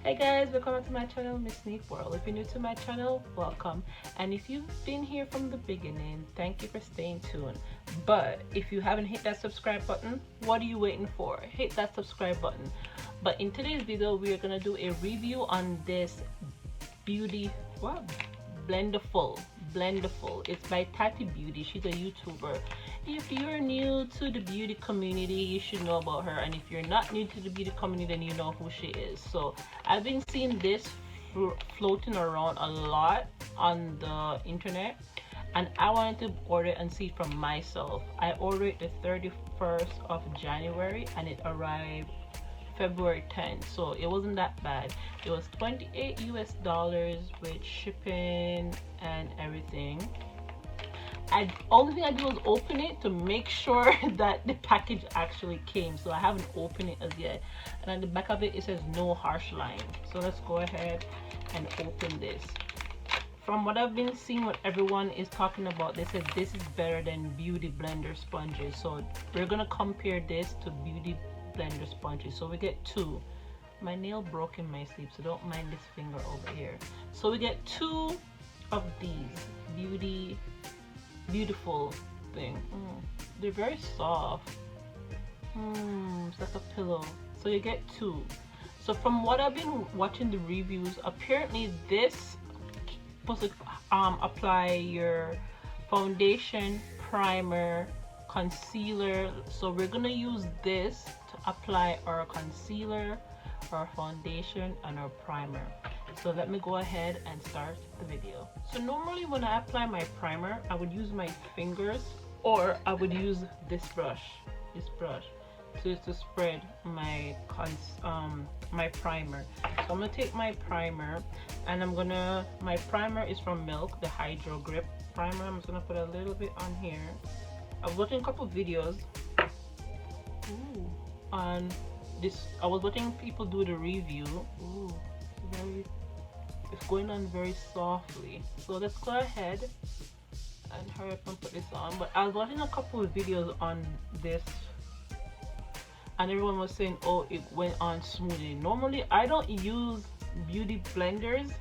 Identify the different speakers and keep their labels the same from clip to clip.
Speaker 1: Hey guys, welcome back to my channel, Mizz-NiqueWorld. If you're new to my channel, welcome. And if you've been here from the beginning, thank you for staying tuned. But if you haven't hit that subscribe button, what are you waiting for? Hit that subscribe button. But in today's video, we are gonna do a review on this beauty, what? Blendiful. It's by TATI Beauty. She's a YouTuber. If you're new to the beauty community, you should know about her, and if you're not new to the beauty community, then you know who she is. So I've been seeing this floating around a lot on the internet, and I wanted to order and see it from myself. I ordered it the 31st of January and it arrived February 10th, so it wasn't that bad. It was $28 US with shipping and everything. Only thing I did was open it to make sure that the package actually came, so I haven't opened it as yet. And on the back of it, it says no harsh line. So let's go ahead and open this. From what I've been seeing, what everyone is talking about, they said this is better than beauty blender sponges. So we're gonna compare this to beauty blender sponges. So we get two. My nail broke in my sleep, so don't mind this finger over here. So we get two of these beautiful thing. They're very soft. It's like a pillow. So you get two. So from what I've been watching the reviews, apparently this supposed to apply your foundation, primer, concealer. So we're gonna use this to apply our concealer, our foundation, and our primer. So let me go ahead and start the video. So normally when I apply my primer, I would use my fingers, or I would use this brush to spread my my primer. So I'm gonna take my primer, and my primer is from Milk, the Hydro Grip primer. I'm just gonna put a little bit on here. I was watching a couple videos on this. I was watching people do the review. It's going on very softly. So let's go ahead and hurry up and put this on. But I was watching a couple of videos on this, and everyone was saying, oh, it went on smoothly. Normally I don't use beauty blenders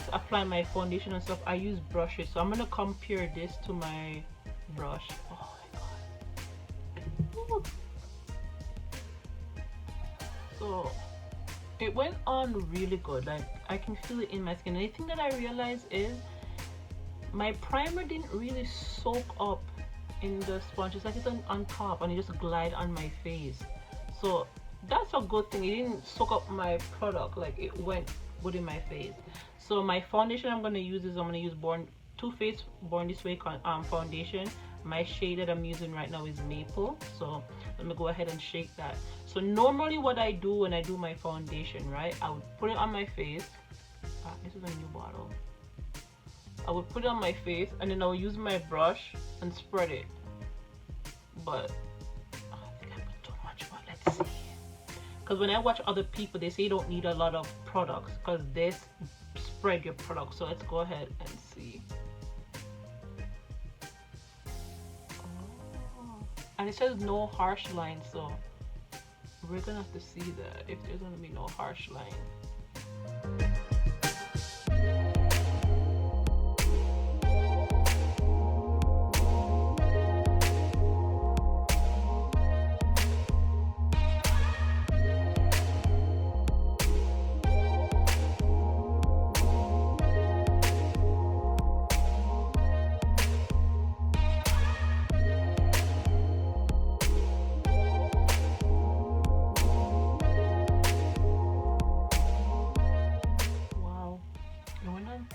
Speaker 1: to apply my foundation and stuff. I use brushes. So I'm gonna compare this to my brush. Oh my god. Ooh. So it went on really good. Like, I can feel it in my skin. And the thing that I realized is my primer didn't really soak up in the sponge. It's like it's on top and it just glide on my face. So that's a good thing. It didn't soak up my product, like it went good in my face. So my foundation I'm gonna use Too Faced Born This Way foundation. My shade that I'm using right now is Maple. So let me go ahead and shake that. So normally what I do when I do my foundation, right, I would put it on my face. This is a new bottle. I would put it on my face, and then I would use my brush and spread it. But I think I put too much, but let's see. Because when I watch other people, they say you don't need a lot of products because this spread your product. So let's go ahead and see. And it says no harsh line, so we're gonna have to see that if there's gonna be no harsh line.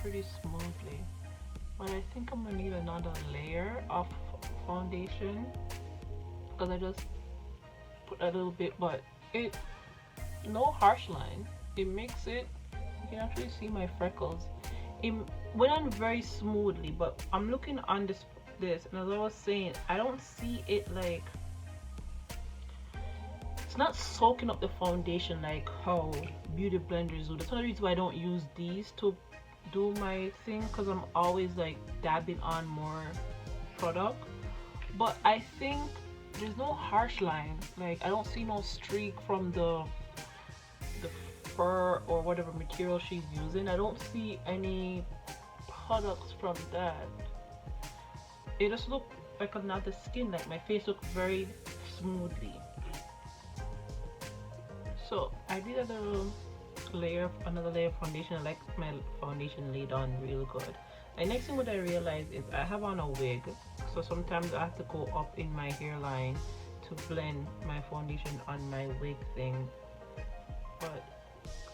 Speaker 1: Pretty smoothly, but I think I'm gonna need another layer of foundation because I just put a little bit, but no harsh line. It makes it, you can actually see my freckles. It went on very smoothly, but I'm looking on this and as I was saying, I don't see it like, it's not soaking up the foundation like how beauty blenders do. That's one of the reasons why I don't use these to do my thing, because I'm always like dabbing on more product. But I think there's no harsh line. Like, I don't see no streak from the fur or whatever material she's using. I don't see any products from that. It just looked like another skin, like my face looked very smoothly. So I did another layer of foundation. I like my foundation laid on real good. The next thing what I realized is I have on a wig, so sometimes I have to go up in my hairline to blend my foundation on my wig thing. But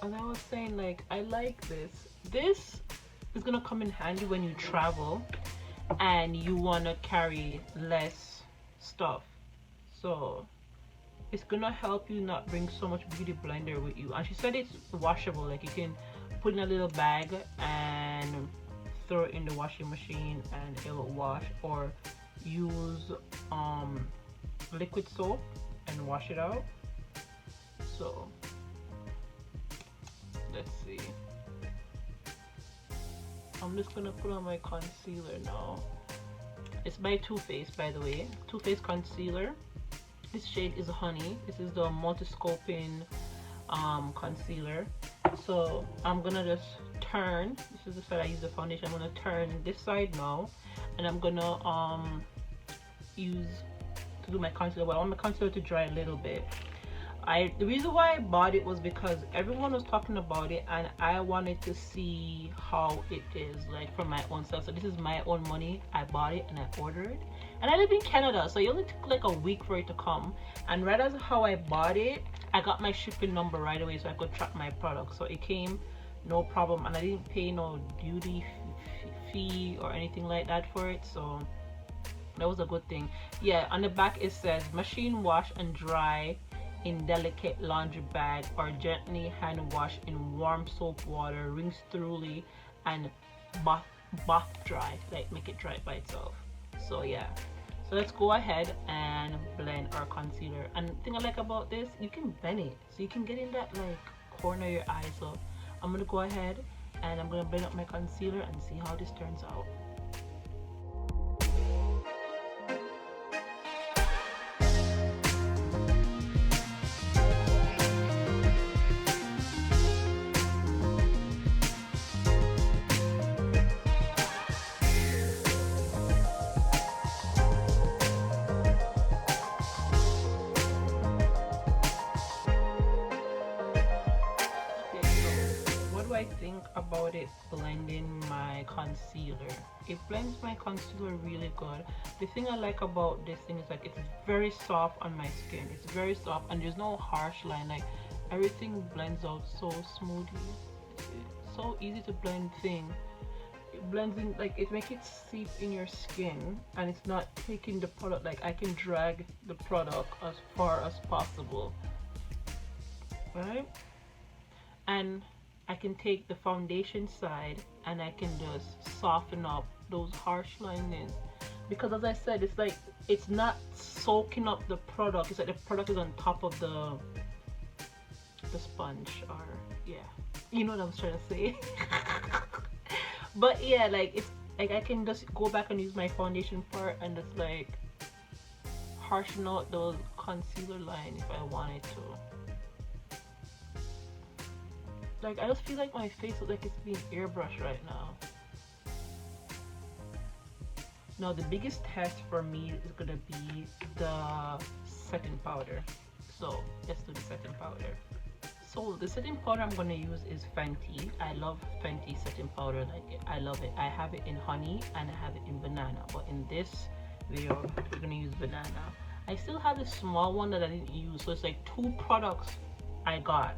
Speaker 1: as I was saying, like, I like this. This is gonna come in handy when you travel and you wanna carry less stuff. So it's gonna help you not bring so much beauty blender with you. And she said it's washable, like you can put in a little bag and throw it in the washing machine and it will wash, or use liquid soap and wash it out. So let's see, I'm just gonna put on my concealer now. It's by Too Faced, by the way. Too Faced concealer. This shade is Honey. This is the multi-scoping concealer. So I'm gonna just turn. This is the side I use the foundation. I'm gonna turn this side now, and I'm gonna use to do my concealer. Well, I want my concealer to dry a little bit. The reason why I bought it was because everyone was talking about it, and I wanted to see how it is like for my own self. So this is my own money. I bought it and I ordered it, and I live in Canada, so it only took like a week for it to come. And right as how I bought it, I got my shipping number right away, so I could track my product. So it came no problem, and I didn't pay no duty fee or anything like that for it. So that was a good thing. Yeah, on the back it says machine wash and dry in delicate laundry bag, or gently hand wash in warm soap water, rinse thoroughly and bath dry, like make it dry by itself. So yeah, so let's go ahead and blend our concealer. And the thing I like about this, you can blend it so you can get in that like corner of your eye. So I'm gonna go ahead and I'm gonna blend up my concealer and see how this turns out. I think about it blending my concealer. It blends my concealer really good. The thing I like about this thing is like it's very soft on my skin. It's very soft and there's no harsh line. Like everything blends out so smoothly. It's so easy to blend thing. It blends in, like it makes it seep in your skin, and it's not taking the product. Like I can drag the product as far as possible, right? And I can take the foundation side and I can just soften up those harsh lines, because as I said, it's like it's not soaking up the product. It's like the product is on top of the sponge, or yeah, you know what I was trying to say. But yeah, like it's like I can just go back and use my foundation part and just like harshen out those concealer line if I wanted to. Like I just feel like my face looks like it's being airbrushed right now. Now the biggest test for me is gonna be the setting powder. So let's do the setting powder. So the setting powder I'm gonna use is Fenty. I love Fenty setting powder, like I love it. I have it in honey and I have it in banana, but in this video we're gonna use banana. I still have this small one that I didn't use, so it's like two products I got.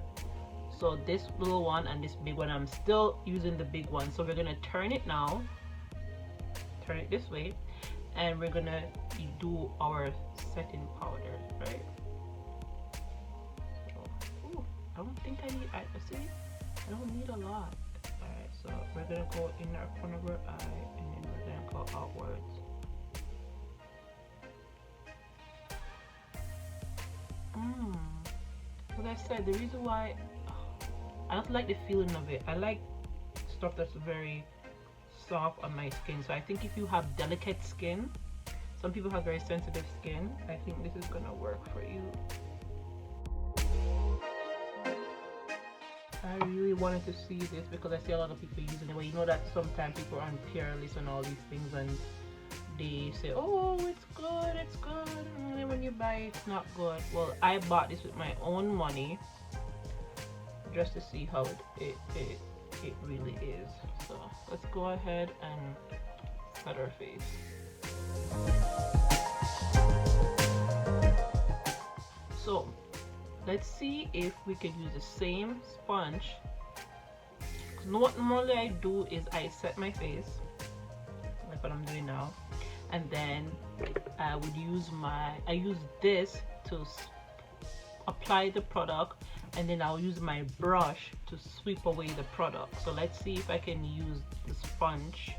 Speaker 1: So this little one and this big one, I'm still using the big one. So we're gonna turn it now, turn it this way, and we're gonna do our setting powder, right? So, ooh, I don't think I need, see, I don't need a lot. Alright, so we're gonna go in our corner of our eye, and then we're gonna go outwards. As I said, the reason why I don't like the feeling of it. I like stuff that's very soft on my skin. So I think if you have delicate skin, some people have very sensitive skin, I think this is gonna work for you. I really wanted to see this because I see a lot of people using it. Well, you know that sometimes people are on tier lists and all these things, and they say, oh, it's good, it's good, and then when you buy it, it's not good. Well, I bought this with my own money just to see how it really is. So let's go ahead and set our face. So let's see if we can use the same sponge. What normally I do is I set my face like what I'm doing now, and then I would use this to apply the product, and then I'll use my brush to sweep away the product. So let's see if I can use the sponge.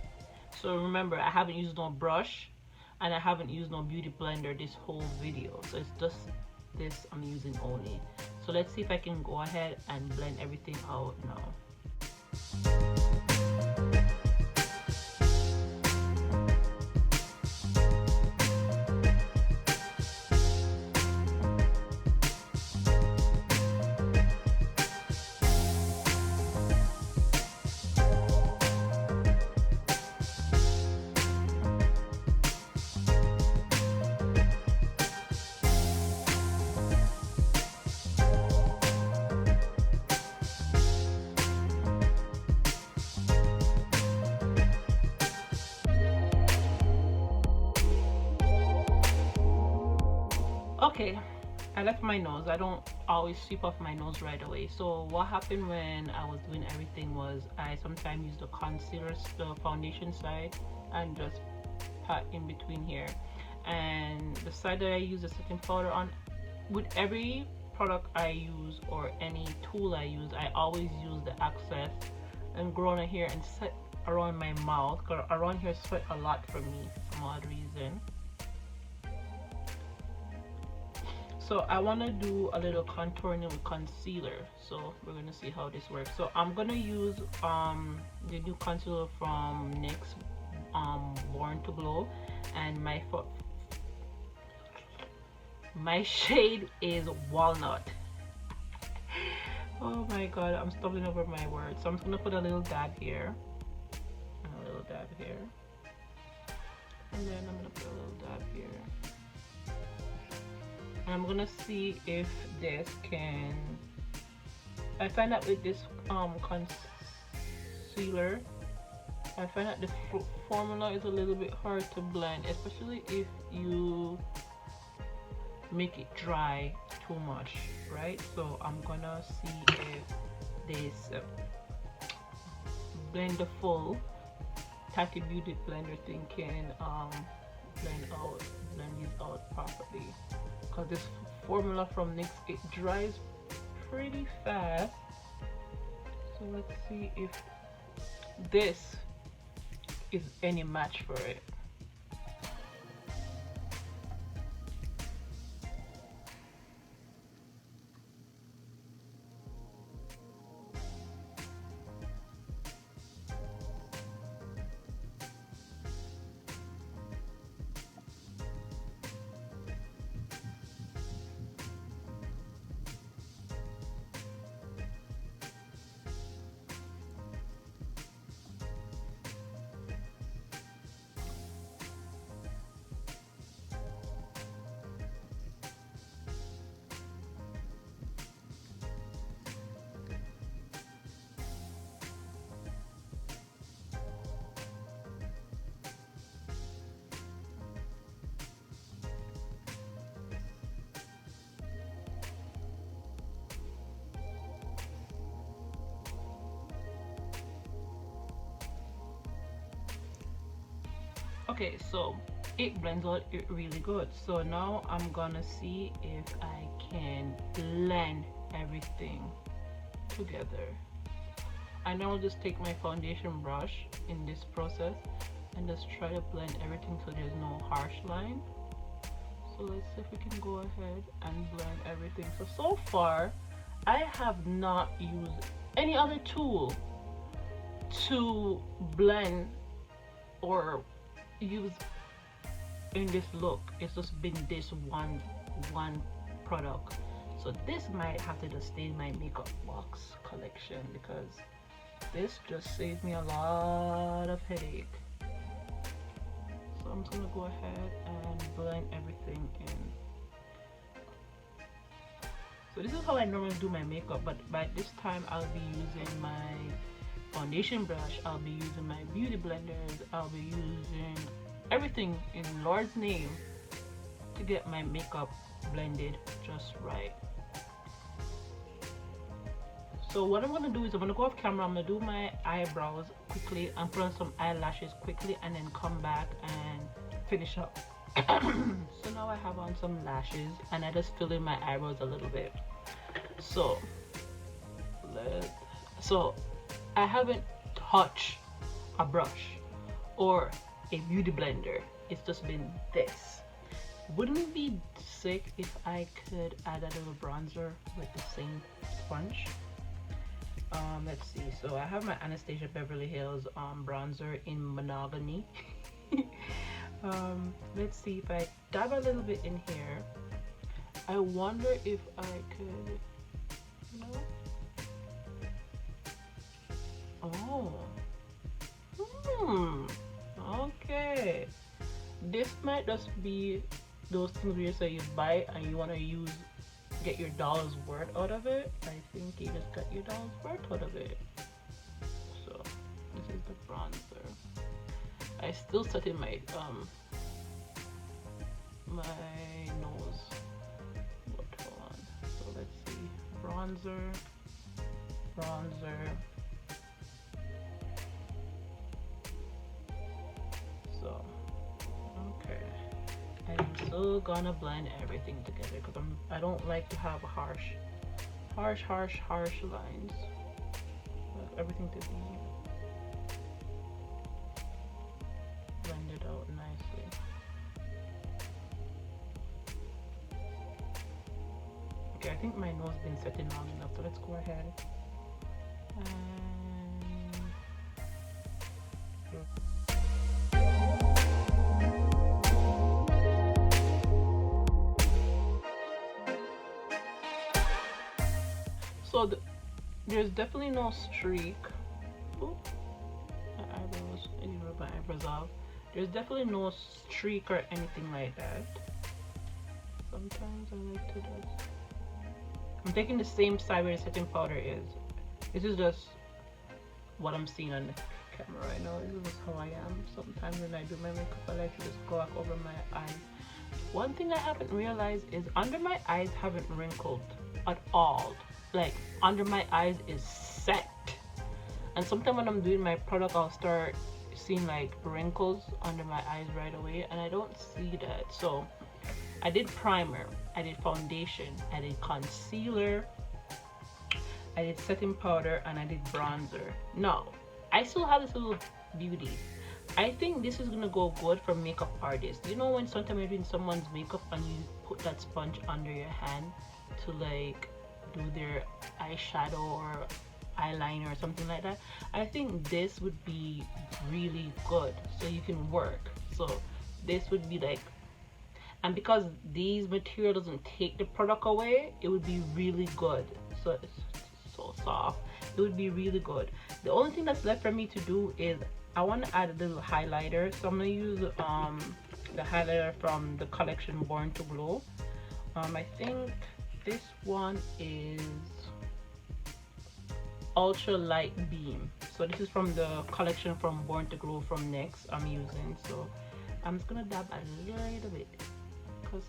Speaker 1: So remember, I haven't used no brush and I haven't used no beauty blender this whole video, so it's just this I'm using only. So let's see if I can go ahead and blend everything out now. Okay, I left my nose. I don't always sweep off my nose right away. So what happened when I was doing everything was I sometimes use the concealer, the foundation side, and just pat in between here. And the side that I use the setting powder on, with every product I use or any tool I use, I always use the excess and go on here and set around my mouth, because around here sweat a lot for me for some odd reason. So I want to do a little contouring with concealer, so we're gonna see how this works. So I'm gonna use the new concealer from NYX, Born to Glow, and my shade is Walnut. Oh my god, I'm stumbling over my words. So I'm just gonna put a little dab here and a little dab here, and then I'm gonna put a little dab here. I'm gonna see if this can. I find that with this concealer, I find that the formula is a little bit hard to blend, especially if you make it dry too much, right? So I'm gonna see if this BLENDIFUL TATI Beauty blender thing can blend these out properly. Because this formula from NYX, it dries pretty fast. So let's see if this is any match for it. Okay, so it blends out it really good. So now I'm gonna see if I can blend everything together. I now just take my foundation brush in this process and just try to blend everything so there's no harsh line. So let's see if we can go ahead and blend everything. So far I have not used any other tool to blend or use in this look. It's just been this one product. So this might have to just stay in my makeup box collection because this just saved me a lot of headache. So I'm just gonna go ahead and blend everything in. So this is how I normally do my makeup, but by this time I'll be using my foundation brush, I'll be using my beauty blenders, I'll be using everything in Lord's name to get my makeup blended just right. So what I'm gonna do is I'm gonna go off camera, I'm gonna do my eyebrows quickly and put on some eyelashes quickly and then come back and finish up. So now I have on some lashes and I just fill in my eyebrows a little bit. So I haven't touched a brush or a beauty blender, it's just been this. Wouldn't it be sick if I could add a little bronzer with the same sponge? Let's see. So I have my Anastasia Beverly Hills bronzer in Monogamy. Let's see if I dab a little bit in here. I wonder if I could, you know. Oh, okay. This might just be those things where you say you buy and you want to get your dollar's worth out of it. I think you just got your dollar's worth out of it. So this is the bronzer. I still set in my my nose. But hold on. So let's see. Bronzer. So okay. And I'm still gonna blend everything together because I don't like to have harsh lines. I like everything to be blended out nicely. Okay, I think my nose has been setting long enough, so let's go ahead and so there's definitely no streak. Ooh, my eyebrows, I need to rub my eyebrows off. There's definitely no streak or anything like that. Sometimes I like to just, I'm taking the same side where the setting powder is. This is just what I'm seeing on the camera right now. This is just how I am. Sometimes when I do my makeup, I like to just go back over my eyes. One thing I haven't realized is under my eyes haven't wrinkled at all. Like under my eyes is set, and sometimes when I'm doing my product I'll start seeing like wrinkles under my eyes right away, and I don't see that. So I did primer, I did foundation, I did concealer, I did setting powder, and I did bronzer. No, I still have this little beauty. I think this is gonna go good for makeup artists. You know when sometimes you're doing someone's makeup and you put that sponge under your hand to like do their eyeshadow or eyeliner or something like that? I think this would be really good, so you can work. So this would be like, and because these material doesn't take the product away, it would be really good. So it's so soft, it would be really good. The only thing that's left for me to do is I want to add a little highlighter, so I'm gonna use the highlighter from the collection Born to Glow. I think this one is Ultra Light Beam. So this is from the collection from Born to Glow from NYX I'm using. So I'm just gonna dab a little bit because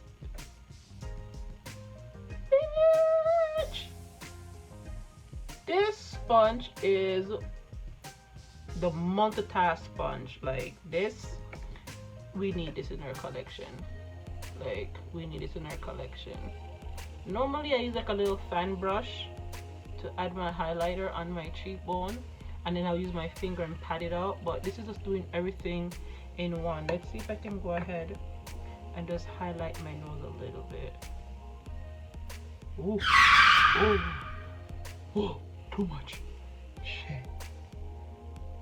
Speaker 1: this sponge is the multitask sponge. Like this, we need this in our collection. Like we need this in our collection. Normally I use like a little fan brush to add my highlighter on my cheekbone, and then I'll use my finger and pat it out, but this is just doing everything in one. Let's see if I can go ahead and just highlight my nose a little bit. Ooh. Ooh. Whoa, too much. Shit.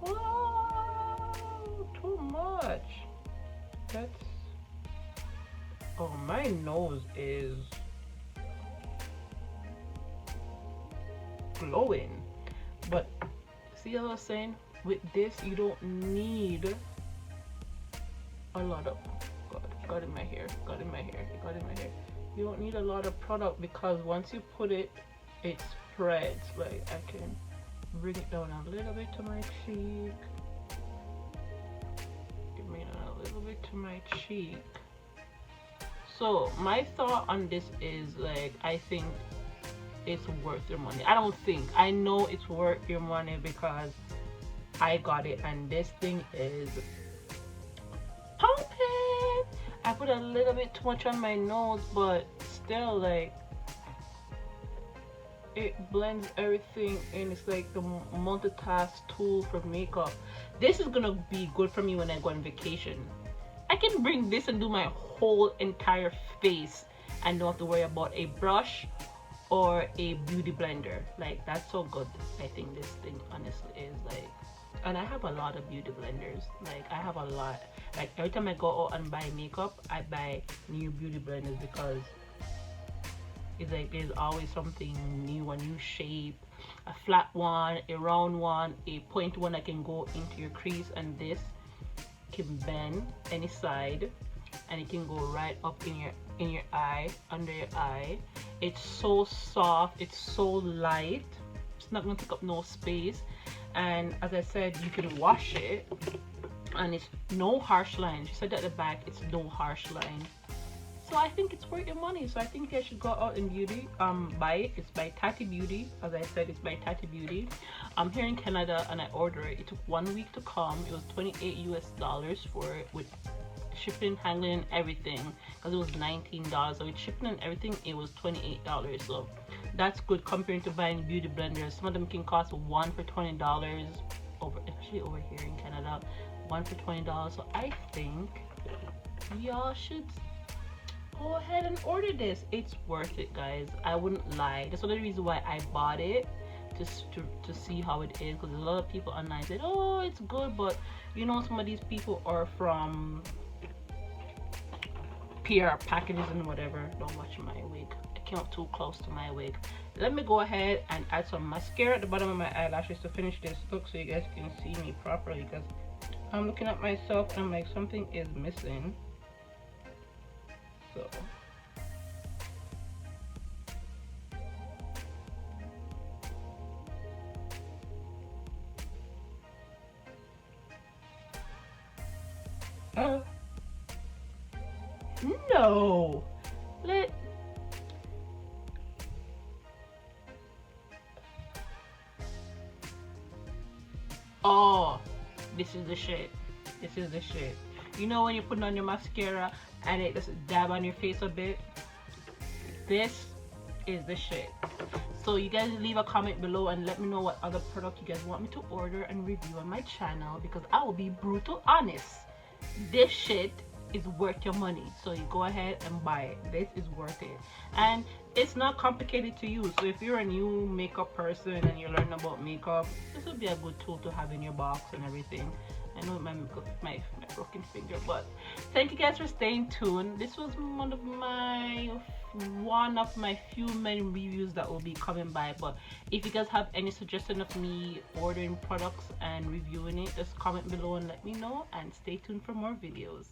Speaker 1: Whoa, too much. That's, oh, my nose is, glowing. But see what I was saying, with this you don't need a lot of got in my hair, got in my hair, got in my hair. You don't need a lot of product, because once you put it, it spreads. Like, I can bring it down a little bit to my cheek, bring it down a little bit to my cheek. So my thought on this is, like, I think it's worth your money. I know it's worth your money because I got it, and this thing is pumping. I put a little bit too much on my nose, but still, like, it blends everything in. It's like the multitask tool for makeup. This is gonna be good for me when I go on vacation. I can bring this and do my whole entire face and don't have to worry about a brush or a beauty blender. Like, that's so good. I think this thing honestly is, like, and I have a lot of beauty blenders. Like, I have a lot. Like, every time I go out and buy makeup, I buy new beauty blenders, because it's like there's always something new, a new shape, a flat one, a round one, a point one that can go into your crease, and this can bend any side, and it can go right up in your eye, under your eye. It's so soft, it's so light, it's not gonna take up no space, and as I said, you can wash it, and it's no harsh line. She said at the back it's no harsh line. So I think it's worth your money. So I think you should go out and buy it. It's by Tati Beauty. As I said, it's by Tati Beauty. I'm here in Canada, and I ordered it. It took 1 week to come. It was $28 US for it, with shipping, handling, and everything, because it was $19. So with shipping and everything, it was $28. So that's good compared to buying beauty blenders. Some of them can cost one for $20 especially over here in Canada, one for $20. So I think y'all should go ahead and order this. It's worth it, guys. I wouldn't lie. That's one of the reasons why I bought it, just to see how it is, because a lot of people online said, oh, it's good, but you know, some of these people are from PR packages and whatever. Don't watch my wig. I came up too close to my wig. Let me go ahead and add some mascara at the bottom of my eyelashes to finish this look, so you guys can see me properly, because I'm looking at myself and I'm like, something is missing. So no, oh, this is the shit. This is the shit. You know when you're putting on your mascara and it just dab on your face a bit? This is the shit. So you guys leave a comment below and let me know what other product you guys want me to order and review on my channel, because I will be brutal honest. This shit is worth your money, so you go ahead and buy it. This is worth it, and it's not complicated to use. So if you're a new makeup person and you're learning about makeup, this would be a good tool to have in your box and everything. I know my broken finger, but thank you guys for staying tuned. This was one of my few many reviews that will be coming by. But if you guys have any suggestion of me ordering products and reviewing it, just comment below and let me know, and stay tuned for more videos.